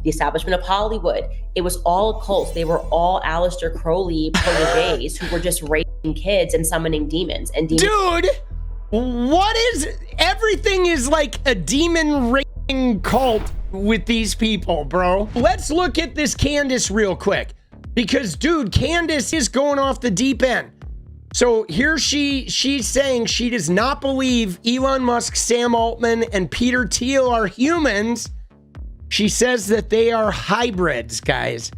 the establishment of Hollywood. It was all cults. They were all Aleister Crowley proteges who were just raping kids and summoning demons. And dude, what is, everything is like a demon raping cult with these people, bro. Let's look at this Candace real quick, because dude, Candace is going off the deep end. So here she's saying she does not believe Elon Musk, Sam Altman, and Peter Thiel are humans. She says that they are hybrids, guys.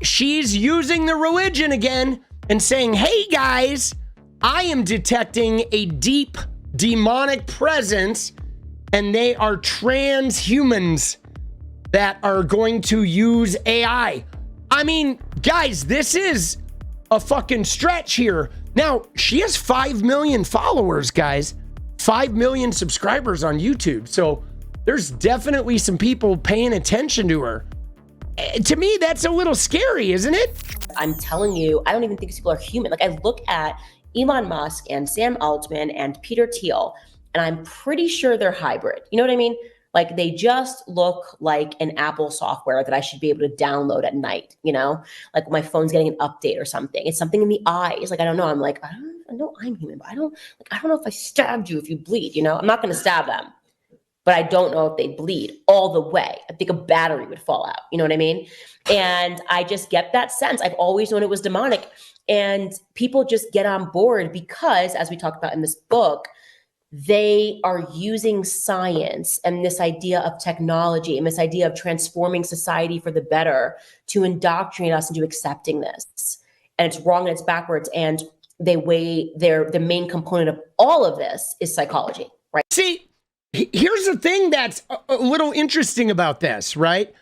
She's using the religion again and saying, hey guys, I am detecting a deep demonic presence, and they are transhumans that are going to use AI. I mean, guys, this is a fucking stretch here. Now, she has 5 million followers, guys. 5 million subscribers on YouTube. So there's definitely some people paying attention to her. To me, that's a little scary, isn't it? I'm telling you, I don't even think these people are human. Like, I look at Elon Musk and Sam Altman and Peter Thiel, and I'm pretty sure they're hybrid. You know what I mean? Like, they just look like an Apple software that I should be able to download at night, you know? Like when my phone's getting an update or something. It's something in the eyes. Like, I don't know. I'm like, I know I'm human, but I don't know if I stabbed you if you bleed, you know? I'm not going to stab them, but I don't know if they bleed all the way. I think a battery would fall out. You know what I mean? And I just get that sense. I've always known it was demonic. And people just get on board because, as we talked about in this book, they are using science and this idea of technology and this idea of transforming society for the better to indoctrinate us into accepting this. And it's wrong and it's backwards. And the main component of all of this is psychology, right? See, here's the thing that's a little interesting about this, right?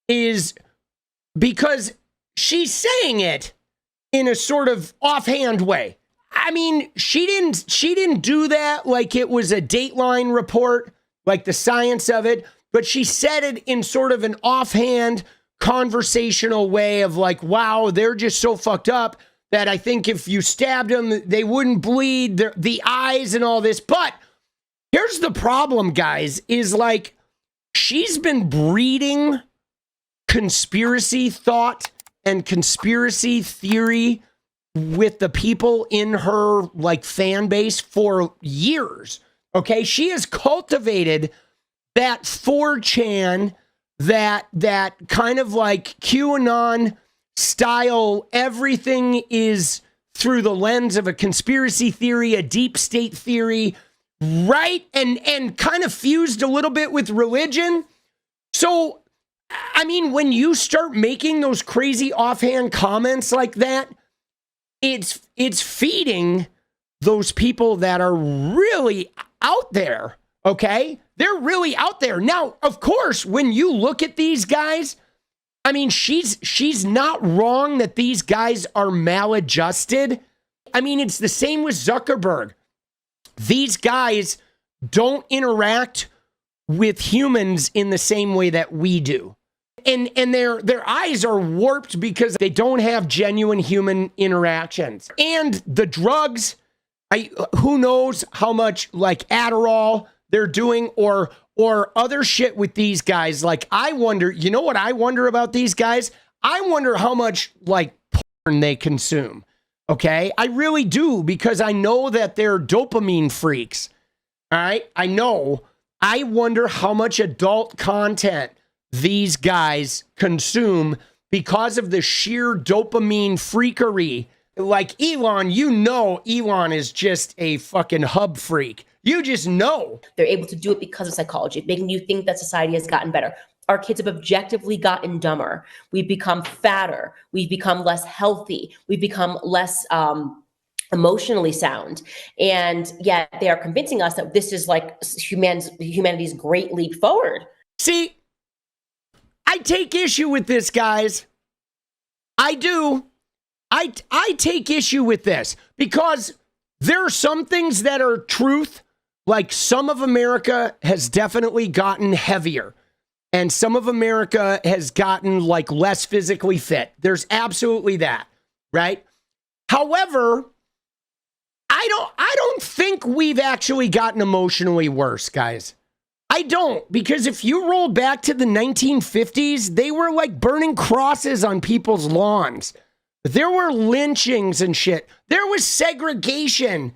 Is because she's saying it in a sort of offhand way. I mean, she didn't do that like it was a Dateline report, like the science of it, but she said it in sort of an offhand conversational way of like, wow, they're just so fucked up that I think if you stabbed them, they wouldn't bleed, the eyes and all this. But here's the problem, guys, is like, she's been breeding conspiracy thought and conspiracy theory with the people in her like fan base for years. Okay, she has cultivated that 4chan, that kind of like QAnon style, everything is through the lens of a conspiracy theory, a deep state theory, right? And kind of fused a little bit with religion. So, I mean, when you start making those crazy offhand comments like that, it's feeding those people that are really out there, okay? They're really out there. Now, of course, when you look at these guys, I mean, she's not wrong that these guys are maladjusted. I mean, it's the same with Zuckerberg. These guys don't interact with humans in the same way that we do. And their eyes are warped because they don't have genuine human interactions. And the drugs, who knows how much like Adderall they're doing or other shit with these guys. Like, I wonder, you know what I wonder about these guys? I wonder how much like porn they consume. Okay, I really do, because I know that they're dopamine freaks. All right, I know. I wonder how much adult content these guys consume because of the sheer dopamine freakery. Like Elon, you know, Elon is just a fucking hub freak. You just know. They're able to do it because of psychology, making you think that society has gotten better. Our kids have objectively gotten dumber. We've become fatter. We've become less healthy. We've become less emotionally sound. And yet they are convincing us that this is like humanity's great leap forward. See, I take issue with this, guys. I do. I take issue with this because there are some things that are truth. Like, some of America has definitely gotten heavier and some of America has gotten like less physically fit. There's absolutely that, right? However, I don't think we've actually gotten emotionally worse, guys. I don't, because if you roll back to the 1950s, they were like burning crosses on people's lawns. There were lynchings and shit. There was segregation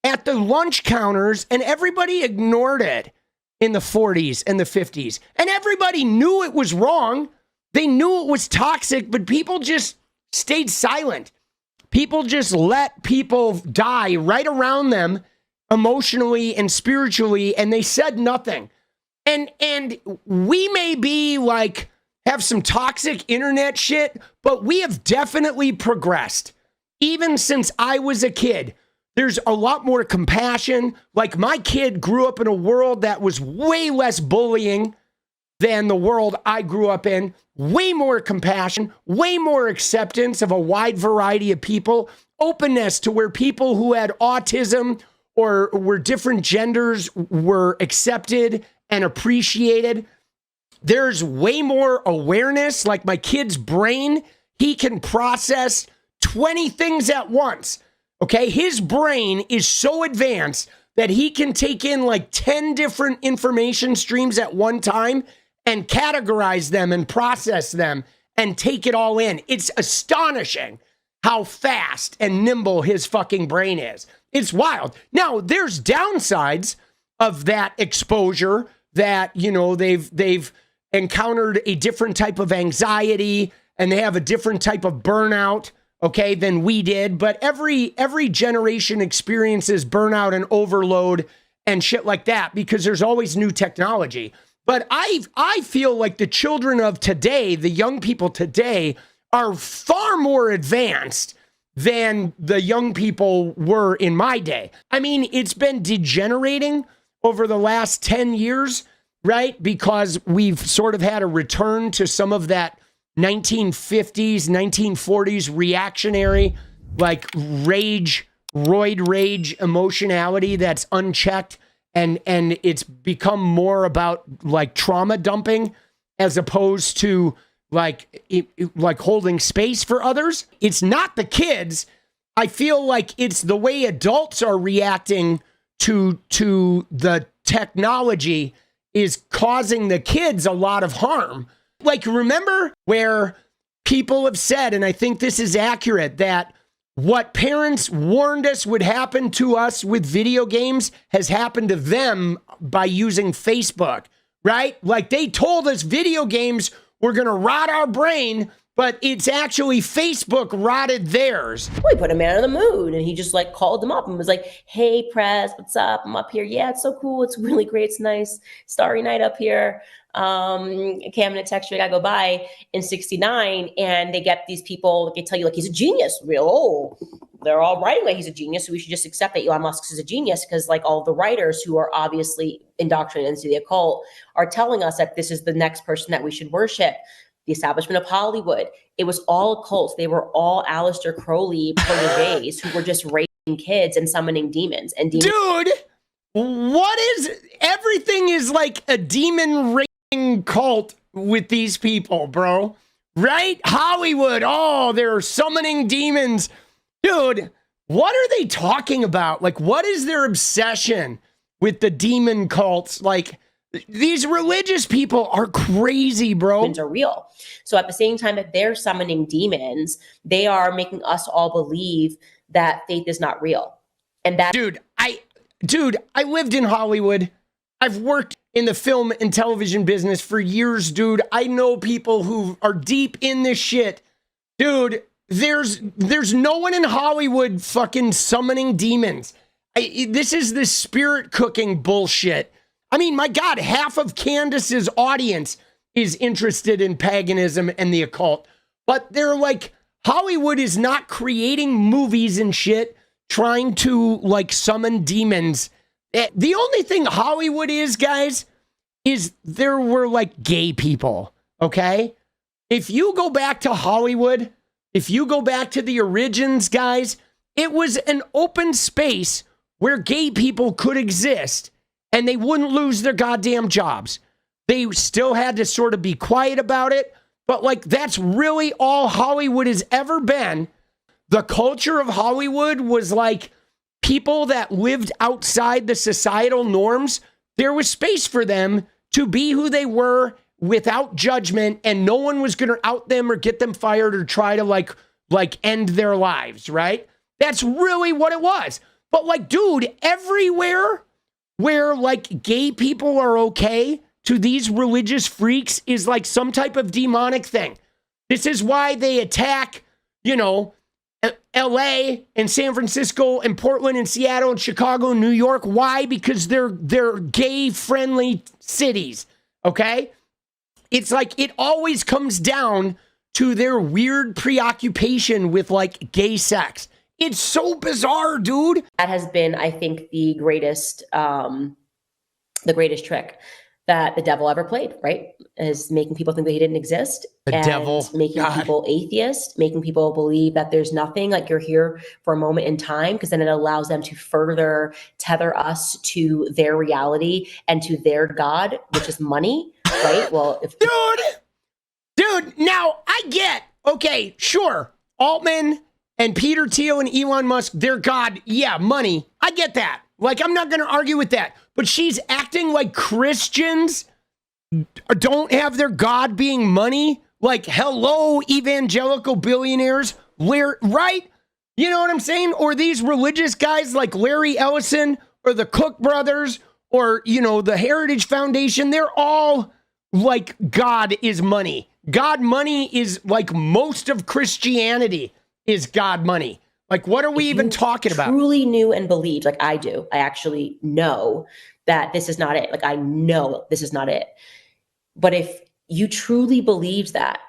at the lunch counters, and everybody ignored it in the 40s and the 50s. And everybody knew it was wrong. They knew it was toxic, but people just stayed silent. People just let people die right around them emotionally and spiritually, and they said nothing. And we may be like, have some toxic internet shit, but we have definitely progressed. Even since I was a kid, there's a lot more compassion. Like, my kid grew up in a world that was way less bullying than the world I grew up in. Way more compassion, way more acceptance of a wide variety of people, openness to where people who had autism or were different genders were accepted and appreciated. There's way more awareness. Like, my kid's brain, he can process 20 things at once. Okay, his brain is so advanced that he can take in like 10 different information streams at one time and categorize them and process them and take it all in. It's astonishing how fast and nimble his fucking brain is. It's wild. Now, there's downsides of that exposure that, you know, they've encountered a different type of anxiety and they have a different type of burnout, okay, than we did. But every generation experiences burnout and overload and shit like that because there's always new technology. But I feel like the children of today, the young people today, are far more advanced than the young people were in my day. I mean, it's been degenerating over the last 10 years, right? Because we've sort of had a return to some of that 1950s, 1940s reactionary, like roid rage emotionality that's unchecked. And it's become more about like trauma dumping as opposed to like holding space for others. It's not the kids. I feel like it's the way adults are reacting to the technology is causing the kids a lot of harm. Like, remember where people have said, and I think this is accurate, that what parents warned us would happen to us with video games has happened to them by using Facebook, right? Like, they told us video games were going to rot our brain, but it's actually Facebook rotted theirs. We put a man on the moon, and he just like called them up and was like, "Hey, Prez, what's up? I'm up here. Yeah, it's so cool. It's really great. It's nice. Starry night up here. Okay, I'm gonna text you. I gotta go by in '69." And they get these people, they tell you like he's a genius. They're all writing like he's a genius, so we should just accept that Elon Musk is a genius because like all the writers who are obviously indoctrinated into the occult are telling us that this is the next person that we should worship. The establishment of Hollywood, it was all occults. They were all Aleister Crowley proteges who were just raping kids and summoning demons. And dude, what is everything is like a demon raping cult with these people, bro? Right? Hollywood, oh, they're summoning demons. Dude, what are they talking about? Like, what is their obsession with the demon cults? Like, these religious people are crazy, bro. Demons are real. So at the same time that they're summoning demons, they are making us all believe that faith is not real. And that Dude, I lived in Hollywood. I've worked in the film and television business for years, dude. I know people who are deep in this shit. Dude, there's no one in Hollywood fucking summoning demons. This is the spirit cooking bullshit. I mean, my God, half of Candace's audience is interested in paganism and the occult. But they're like, Hollywood is not creating movies and shit trying to like summon demons. The only thing Hollywood is, guys, is there were like gay people, okay? If you go back to Hollywood, if you go back to the origins, guys, it was an open space where gay people could exist. And they wouldn't lose their goddamn jobs. They still had to sort of be quiet about it. But like, that's really all Hollywood has ever been. The culture of Hollywood was like people that lived outside the societal norms there was space for them to be who they were without judgment, and no one was going to out them or get them fired or try to like end their lives, right? That's really what it was. But like, dude, everywhere where like gay people are okay to these religious freaks is like some type of demonic thing. This is why they attack, you know, LA and San Francisco and Portland and Seattle and Chicago and New York. Why? Because they're gay friendly cities. Okay. It's like, it always comes down to their weird preoccupation with like gay sex. It's so bizarre, dude. That has been, I think, the greatest trick that the devil ever played, right? Is making people think that he didn't exist. Making people atheist, making people believe that there's nothing, like you're here for a moment in time, because then it allows them to further tether us to their reality and to their God, which is money, right? Well, if dude, now I get, okay, sure, Altman and Peter Thiel and Elon Musk, their God, yeah, money. I get that. Like, I'm not going to argue with that. But she's acting like Christians don't have their God being money. Like, hello, evangelical billionaires. Where, right? You know what I'm saying? Or these religious guys like Larry Ellison or the Koch brothers or, you know, the Heritage Foundation. They're all like, God is money. God money is like most of Christianity is God money. Like, what are we even talking about? Truly knew and believed, like I do. I actually know that this is not it. Like, I know this is not it. But if you truly believed that,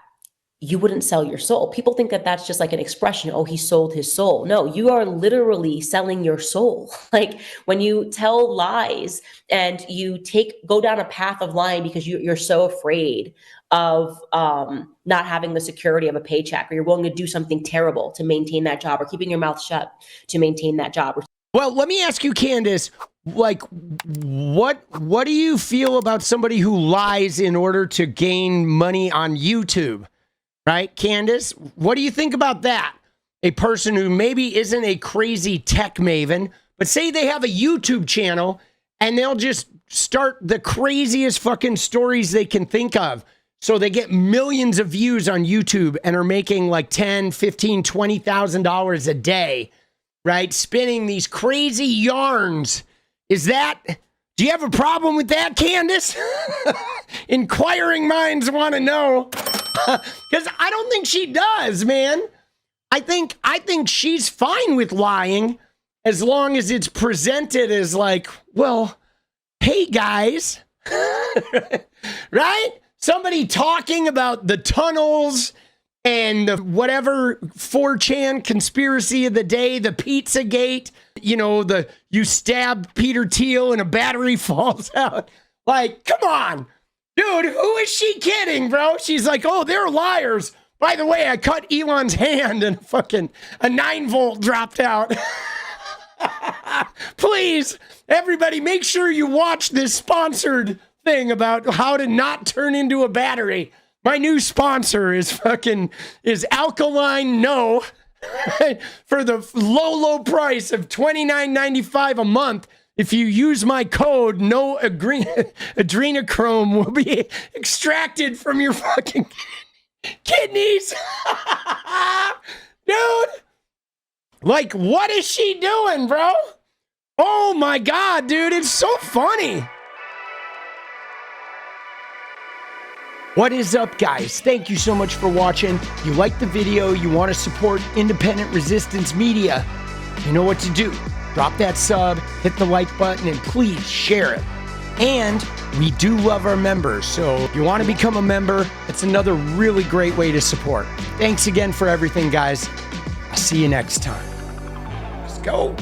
you wouldn't sell your soul. People think that that's just like an expression. Oh, he sold his soul. No, you are literally selling your soul. Like, when you tell lies and you go down a path of lying because you're so afraid of not having the security of a paycheck, or you're willing to do something terrible to maintain that job, or keeping your mouth shut to maintain that job. Well, let me ask you, Candace, like, what do you feel about somebody who lies in order to gain money on YouTube? Right, Candace? What do you think about that? A person who maybe isn't a crazy tech maven, but say they have a YouTube channel and they'll just start the craziest fucking stories they can think of. So they get millions of views on YouTube and are making like $10,000, $15,000, $20,000 a day, right? Spinning these crazy yarns. Do you have a problem with that, Candace? Inquiring minds want to know. Because I don't think she does, man. I think she's fine with lying as long as it's presented as like, well, hey guys, right? Somebody talking about the tunnels and the whatever 4chan conspiracy of the day, the Pizzagate, you know, you stab Peter Thiel and a battery falls out. Like, come on. Dude, who is she kidding, bro? She's like, oh, they're liars. By the way, I cut Elon's hand and fucking a 9-volt dropped out. Please, everybody, make sure you watch this sponsored thing about how to not turn into a battery. My new sponsor is Alkaline No for the low price of $29.95 a month. If you use my code, no adrenochrome will be extracted from your fucking kidneys. Dude, like, what is she doing, bro? Oh my God, dude, it's so funny. What is up, guys? Thank you so much for watching. If you like the video, you want to support independent resistance media, you know what to do. Drop that sub, hit the like button, and please share it. And we do love our members, so if you want to become a member, it's another really great way to support. Thanks again for everything, guys. I'll see you next time. Let's go.